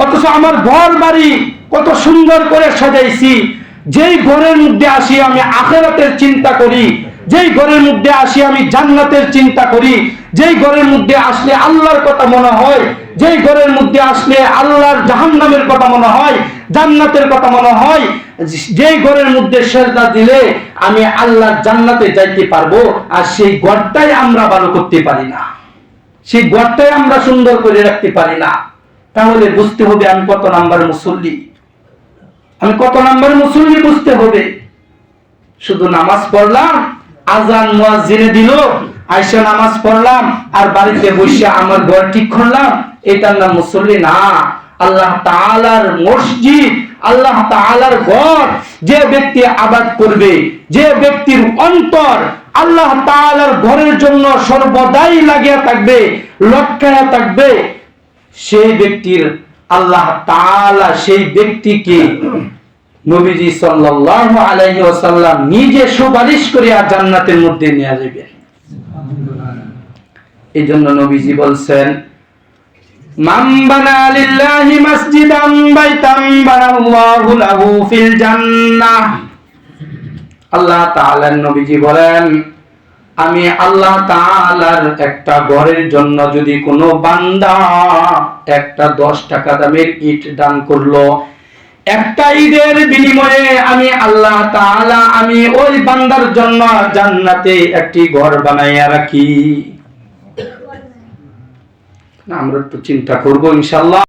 অথচ আমার ঘর বাড়ি কত সুন্দর করে সাজাইছি, যেই ঘরের মধ্যে আসি আমি আখিরাতের চিন্তা করি, যেই ঘরের মধ্যে আসি আমি জান্নাতের চিন্তা করি, যেই ঘরের মধ্যে আসলে আল্লাহর কথা মনে হয়, যেই ঘরের মধ্যে আসলে আল্লাহর জাহান্নামের কথা মনে হয়, জান্নাতের কথা মনে হয়, যেই ঘরের মধ্যে সেজদা দিলে আমি আল্লাহর জান্নাতে যাইতে পারবো, আর সেই ঘরটাই আমরা ভালো করতে পারি না, সেই ঘরটাই আমরা সুন্দর করে রাখতে পারি না। তাহলে বুঝতে হবে আমি কত নাম্বার মুসল্লি, আমি কত নাম্বার মুসল্লি বুঝতে হবে। শুধু নামাজ পড়লাম, আজান মুয়াজ্জিনে দিল, আয়েশা নামাজ পড়লাম আর বাড়িতে বসে আমার ঘর ঠিক করলাম, এটার নাম মুসল্লি না। আল্লাহ তাআলার মসজিদ, আল্লাহ তাআলার ঘর যে ব্যক্তি আবাদ করবে, যে ব্যক্তির অন্তর আল্লাহ তাআলার ঘরের জন্য সর্বদাই লাগিয়া থাকবে, লটকায়া থাকবে, সেই ব্যক্তির আল্লাহ তাআলা সেই ব্যক্তিকে নবীজি সাল্লাল্লাহু আলাইহি ওয়াসাল্লাম নিজে সুপারিশ করে জান্নাতের মধ্যে নিয়ে যাবেন। এইজন্য নবীজি বলছেন, মান বানা লিল্লাহি মাসজিদান বাইতান বানাল্লাহু লাহু ফিল জান্নাহ। আল্লাহ তাআলার নবীজি বলেন, আমি আল্লাহ তাআলার একটা ঘরের জন্য যদি কোনো বান্দা একটা 10 টাকা দামের ইট দান করলো, একটা ঈদের বিনিময়ে আমি আল্লাহ তাআলা আমি ওই বান্দার জন্য জান্নাতে একটি ঘর বানাইয়া রাখি। আমরা একটু চিন্তা করবো ইনশাআল্লাহ।